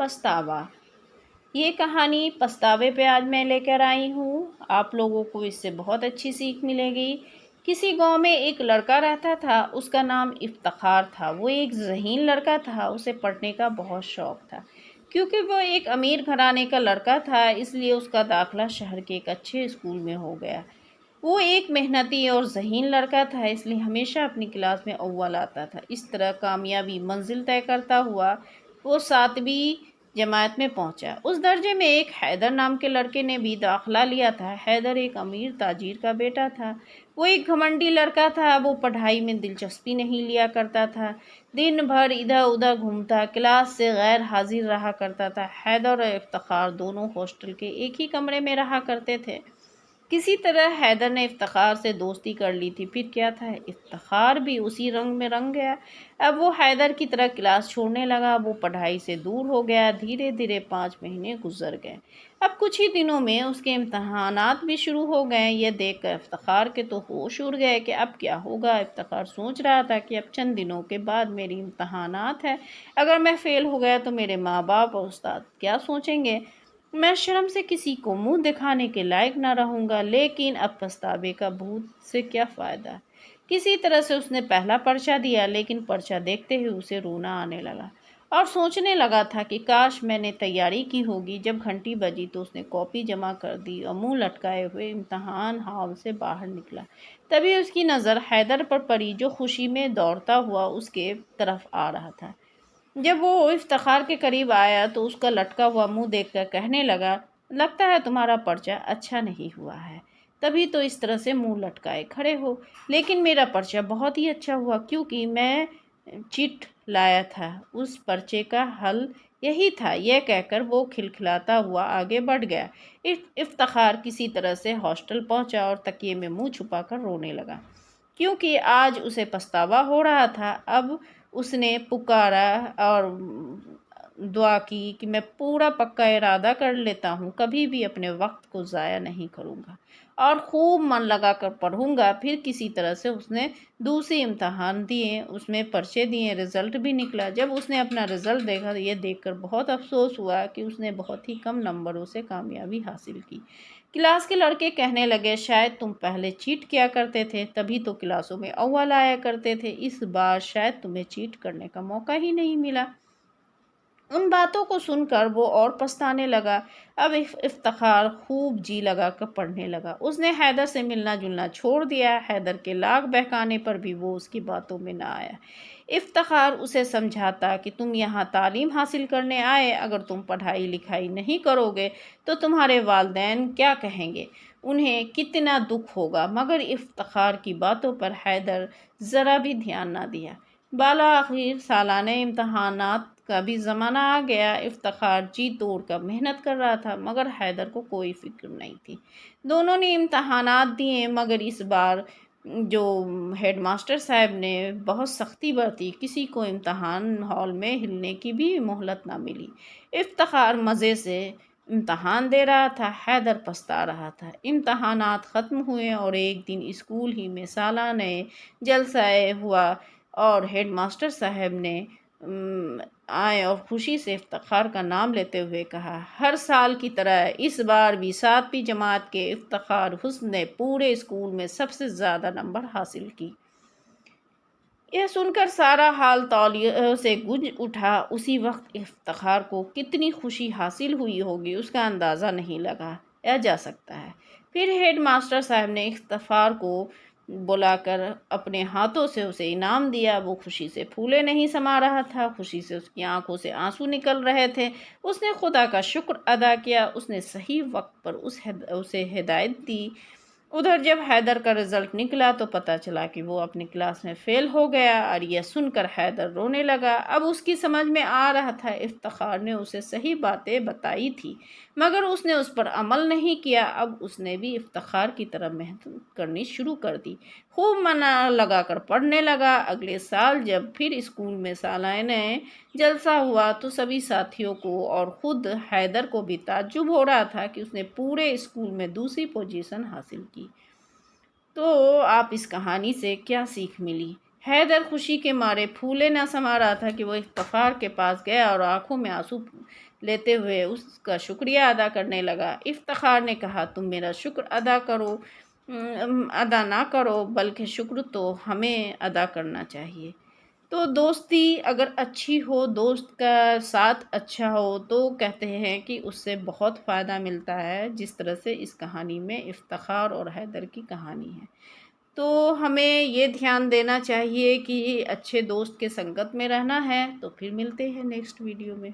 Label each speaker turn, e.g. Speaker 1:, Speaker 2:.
Speaker 1: پچھتاوا۔ یہ کہانی پچھتاوے پہ آج میں لے کر آئی ہوں۔ آپ لوگوں کو اس سے بہت اچھی سیکھ ملے گی۔ کسی گاؤں میں ایک لڑکا رہتا تھا، اس کا نام افتخار تھا۔ وہ ایک ذہین لڑکا تھا، اسے پڑھنے کا بہت شوق تھا۔ کیونکہ وہ ایک امیر گھرانے کا لڑکا تھا، اس لیے اس کا داخلہ شہر کے ایک اچھے اسکول میں ہو گیا۔ وہ ایک محنتی اور ذہین لڑکا تھا، اس لیے ہمیشہ اپنی کلاس میں اول آتا تھا۔ اس طرح کامیابی منزل طے کرتا ہوا وہ 7ویں جماعت میں پہنچا۔ اس درجے میں ایک حیدر نام کے لڑکے نے بھی داخلہ لیا تھا۔ حیدر ایک امیر تاجر کا بیٹا تھا۔ وہ ایک گھمنڈی لڑکا تھا، وہ پڑھائی میں دلچسپی نہیں لیا کرتا تھا، دن بھر ادھر ادھر گھومتا، کلاس سے غیر حاضر رہا کرتا تھا۔ حیدر اور افتخار دونوں ہاسٹل کے ایک ہی کمرے میں رہا کرتے تھے۔ کسی طرح حیدر نے افتخار سے دوستی کر لی تھی، پھر کیا تھا، افتخار بھی اسی رنگ میں رنگ گیا۔ اب وہ حیدر کی طرح کلاس چھوڑنے لگا، وہ پڑھائی سے دور ہو گیا۔ دھیرے دھیرے 5 مہینے گزر گئے۔ اب کچھ ہی دنوں میں اس کے امتحانات بھی شروع ہو گئے۔ یہ دیکھ کر افتخار کے تو ہوش اڑ گئے کہ اب کیا ہوگا۔ افتخار سوچ رہا تھا کہ اب چند دنوں کے بعد میری امتحانات ہے، اگر میں فیل ہو گیا تو میرے ماں باپ اور استاد کیا سوچیں گے، میں شرم سے کسی کو منہ دکھانے کے لائق نہ رہوں گا۔ لیکن اب پچھتاوے کا بھوت سے کیا فائدہ۔ کسی طرح سے اس نے پہلا پرچہ دیا، لیکن پرچہ دیکھتے ہی اسے رونا آنے لگا اور سوچنے لگا تھا کہ کاش میں نے تیاری کی ہوگی۔ جب گھنٹی بجی تو اس نے کاپی جمع کر دی اور منہ لٹکائے ہوئے امتحان ہال سے باہر نکلا۔ تبھی اس کی نظر حیدر پر پڑی، جو خوشی میں دوڑتا ہوا اس کے طرف آ رہا تھا۔ جب وہ افتخار کے قریب آیا تو اس کا لٹکا ہوا منہ دیکھ کر کہنے لگا، لگتا ہے تمہارا پرچہ اچھا نہیں ہوا ہے، تبھی تو اس طرح سے منہ لٹکائے کھڑے ہو۔ لیکن میرا پرچہ بہت ہی اچھا ہوا، کیونکہ میں چٹ لایا تھا، اس پرچے کا حل یہی تھا۔ یہ کہہ کر وہ کھلکھلاتا ہوا آگے بڑھ گیا۔ افتخار کسی طرح سے ہاسٹل پہنچا اور تکیے میں منہ چھپا کر رونے لگا، کیونکہ آج اسے پچھتاوا ہو رہا تھا۔ اب اس نے پکارا اور دعا کی کہ میں پورا پکا ارادہ کر لیتا ہوں، کبھی بھی اپنے وقت کو ضائع نہیں کروں گا اور خوب من لگا کر پڑھوں گا۔ پھر کسی طرح سے اس نے دوسری امتحان دیے، اس میں پرچے دیے، رزلٹ بھی نکلا۔ جب اس نے اپنا رزلٹ دیکھا، یہ دیکھ کر بہت افسوس ہوا کہ اس نے بہت ہی کم نمبروں سے کامیابی حاصل کی۔ کلاس کے لڑکے کہنے لگے، شاید تم پہلے چیٹ کیا کرتے تھے، تبھی تو کلاسوں میں اول آیا کرتے تھے، اس بار شاید تمہیں چیٹ کرنے کا موقع ہی نہیں ملا۔ ان باتوں کو سن کر وہ اور پچھتانے لگا۔ اب افتخار خوب جی لگا کر پڑھنے لگا۔ اس نے حیدر سے ملنا جلنا چھوڑ دیا۔ حیدر کے لاکھ بہکانے پر بھی وہ اس کی باتوں میں نہ آیا۔ افتخار اسے سمجھاتا کہ تم یہاں تعلیم حاصل کرنے آئے، اگر تم پڑھائی لکھائی نہیں کرو گے تو تمہارے والدین کیا کہیں گے، انہیں کتنا دکھ ہوگا۔ مگر افتخار کی باتوں پر حیدر ذرا بھی دھیان نہ دیا۔ بالآخر سالانہ امتحانات کا بھی زمانہ آ گیا۔ افتخار جی توڑ کر محنت کر رہا تھا، مگر حیدر کو کوئی فکر نہیں تھی۔ دونوں نے امتحانات دیے، مگر اس بار جو ہیڈ ماسٹر صاحب نے بہت سختی برتی، کسی کو امتحان ہال میں ہلنے کی بھی مہلت نہ ملی۔ افتخار مزے سے امتحان دے رہا تھا، حیدر پچھتا رہا تھا۔ امتحانات ختم ہوئے اور ایک دن اسکول ہی میں سالانہ جلسہ ہوا اور ہیڈ ماسٹر صاحب نے آئے اور خوشی سے افتخار کا نام لیتے ہوئے کہا، ہر سال کی طرح اس بار بھی 7ویں جماعت کے افتخار حسن نے پورے اسکول میں سب سے زیادہ نمبر حاصل کی۔ یہ سن کر سارا ہال تالیوں سے گونج اٹھا۔ اسی وقت افتخار کو کتنی خوشی حاصل ہوئی ہوگی، اس کا اندازہ نہیں لگایا جا سکتا ہے۔ پھر ہیڈ ماسٹر صاحب نے افتخار کو بلا کر اپنے ہاتھوں سے اسے انعام دیا۔ وہ خوشی سے پھولے نہیں سما رہا تھا، خوشی سے اس کی آنکھوں سے آنسو نکل رہے تھے۔ اس نے خدا کا شکر ادا کیا، اس نے صحیح وقت پر اسے ہدایت دی۔ ادھر جب حیدر کا رزلٹ نکلا تو پتہ چلا کہ وہ اپنی کلاس میں فیل ہو گیا، اور یہ سن کر حیدر رونے لگا۔ اب اس کی سمجھ میں آ رہا تھا افتخار نے اسے صحیح باتیں بتائی تھی، مگر اس نے اس پر عمل نہیں کیا۔ اب اس نے بھی افتخار کی طرح محنت کرنی شروع کر دی، خوب من لگا کر پڑھنے لگا۔ اگلے سال جب پھر اسکول میں سالانہ جلسہ ہوا تو سبھی ساتھیوں کو اور خود حیدر کو بھی تعجب ہو رہا تھا کہ اس نے پورے اسکول میں دوسری پوزیشن حاصل کی۔ تو آپ اس کہانی سے کیا سیکھ ملی؟ حیدر خوشی کے مارے پھولے نہ سما رہا تھا کہ وہ افتخار کے پاس گیا اور آنکھوں میں آنسو لیتے ہوئے اس کا شکریہ ادا کرنے لگا۔ افتخار نے کہا، تم میرا شکر ادا نہ کرو بلکہ شکر تو ہمیں ادا کرنا چاہیے۔ تو دوستی اگر اچھی ہو، دوست کا ساتھ اچھا ہو تو کہتے ہیں کہ اس سے بہت فائدہ ملتا ہے، جس طرح سے اس کہانی میں افتخار اور حیدر کی کہانی ہے۔ تو ہمیں یہ دھیان دینا چاہیے کہ اچھے دوست کے سنگت میں رہنا ہے۔ تو پھر ملتے ہیں نیکسٹ ویڈیو میں۔